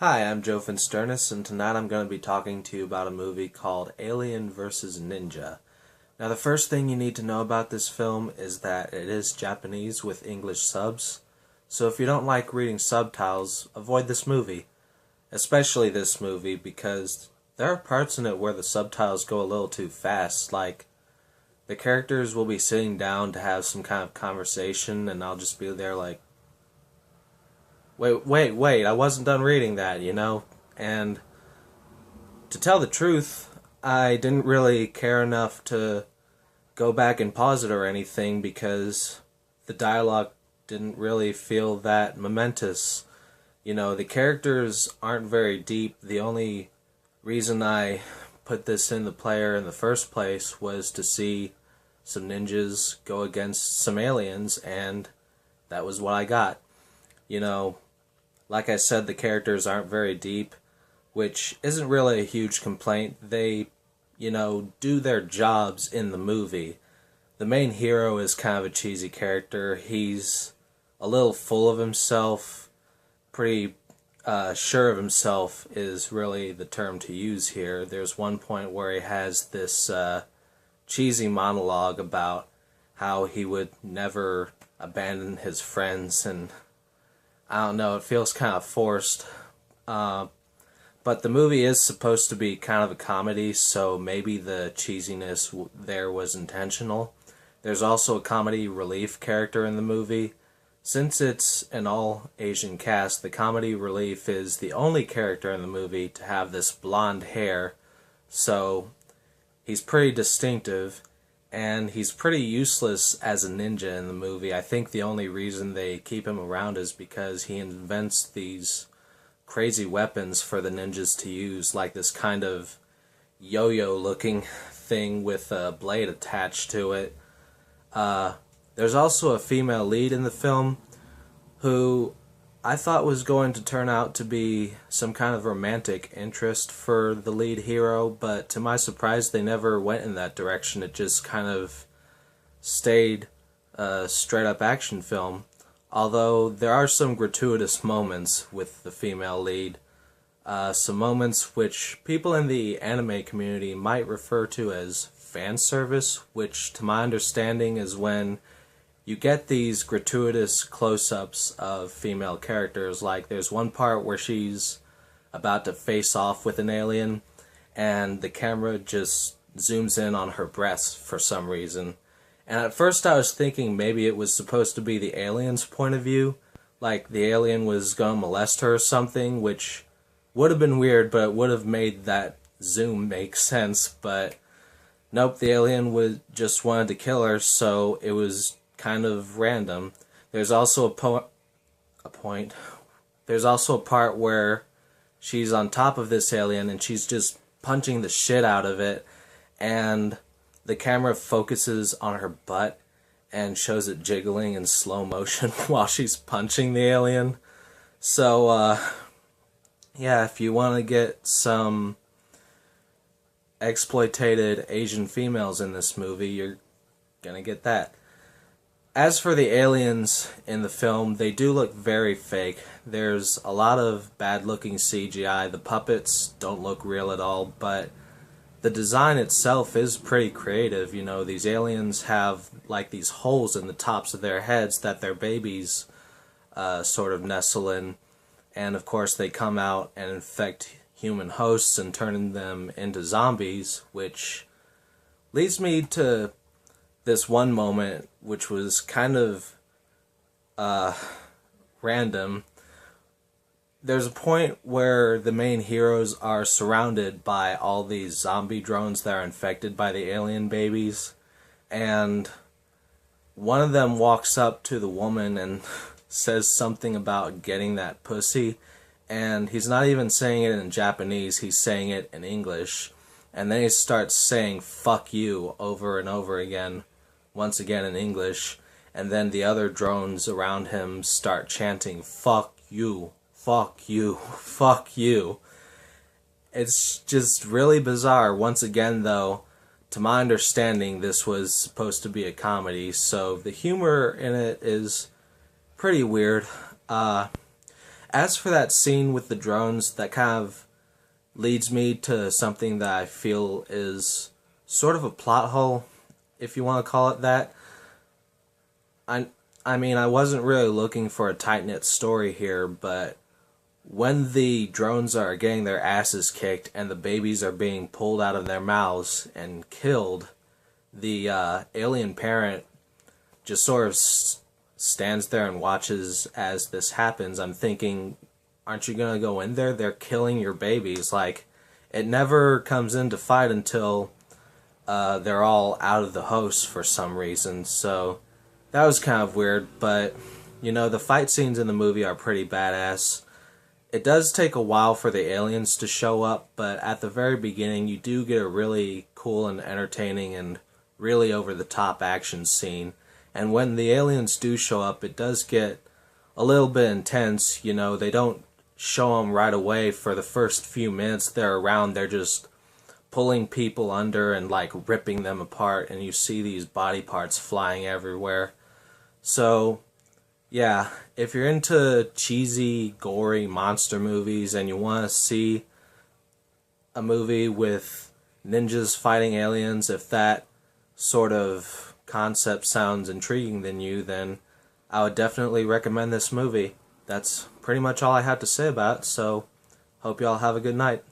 Hi, I'm Joe Finsternis, and tonight I'm going to be talking to you about a movie called Alien vs. Ninja. Now, the first thing you need to know about this film is that it is Japanese with English subs, so if you don't like reading subtitles, avoid this movie. Especially this movie, because there are parts in it where the subtitles go a little too fast, like the characters will be sitting down to have some kind of conversation, and I'll just be there like, wait, I wasn't done reading that. And to tell the truth, I didn't really care enough to go back and pause it or anything because the dialogue didn't really feel that momentous. The characters aren't very deep. The only reason I put this in the player in the first place was to see some ninjas go against some aliens, and that was what I got. You know, like I said, the characters aren't very deep, which isn't really a huge complaint. They, do their jobs in the movie. The main hero is kind of a cheesy character. He's a little full of himself, pretty sure of himself is really the term to use here. There's one point where he has this cheesy monologue about how he would never abandon his friends, and I don't know, it feels kind of forced. But the movie is supposed to be kind of a comedy, so maybe the cheesiness there was intentional. There's also a comedy relief character in the movie. Since it's an all-Asian cast, the comedy relief is the only character in the movie to have this blonde hair, so he's pretty distinctive, and he's pretty useless as a ninja in the movie. I think the only reason they keep him around is because he invents these crazy weapons for the ninjas to use, like this kind of yo-yo looking thing with a blade attached to it. There's also a female lead in the film who I thought was going to turn out to be some kind of romantic interest for the lead hero, but to my surprise they never went in that direction. It just kind of stayed a straight-up action film, although there are some gratuitous moments with the female lead. Some moments which people in the anime community might refer to as fan service, which to my understanding is when you get these gratuitous close-ups of female characters. Like there's one part where she's about to face off with an alien, and the camera just zooms in on her breasts for some reason. And at first I was thinking maybe it was supposed to be the alien's point of view, like the alien was going to molest her or something, which would have been weird, but it would have made that zoom make sense. But nope, the alien just wanted to kill her, so it was kind of random. There's also There's also a part where she's on top of this alien and she's just punching the shit out of it, and the camera focuses on her butt and shows it jiggling in slow motion while she's punching the alien. So, yeah, if you want to get some exploited Asian females in this movie, you're gonna get that. As for the aliens in the film, they do look very fake. There's a lot of bad-looking CGI. The puppets don't look real at all, but the design itself is pretty creative. These aliens have like these holes in the tops of their heads that their babies sort of nestle in, and of course they come out and infect human hosts and turn them into zombies, which leads me to this one moment which was kind of random. There's a point where the main heroes are surrounded by all these zombie drones that are infected by the alien babies, and one of them walks up to the woman and says something about getting that pussy, and he's not even saying it in Japanese, he's saying it in English, and then he starts saying fuck you over and over again, once again in English, and then the other drones around him start chanting fuck you, fuck you, fuck you. It's just really bizarre. Once again, though, to my understanding, this was supposed to be a comedy, so the humor in it is pretty weird. As for that scene with the drones, that kind of leads me to something that I feel is sort of a plot hole, if you want to call it that. I, I mean, I wasn't really looking for a tight-knit story here, but when the drones are getting their asses kicked and the babies are being pulled out of their mouths and killed, the alien parent just sort of stands there and watches as this happens. I'm thinking, aren't you gonna go in there? They're killing your babies. Like, it never comes into fight until they're all out of the host for some reason. So that was kind of weird, but you know, the fight scenes in the movie are pretty badass. It does take a while for the aliens to show up, but at the very beginning you do get a really cool and entertaining and really over-the-top action scene. And when the aliens do show up, it does get a little bit intense. You know, they don't show them right away. For the first few minutes they're around, they're just pulling people under and like ripping them apart, and you see these body parts flying everywhere. So yeah, if you're into cheesy, gory monster movies and you want to see a movie with ninjas fighting aliens, if that sort of concept sounds intriguing than you, then I would definitely recommend this movie. That's pretty much all I have to say about it, so hope y'all have a good night.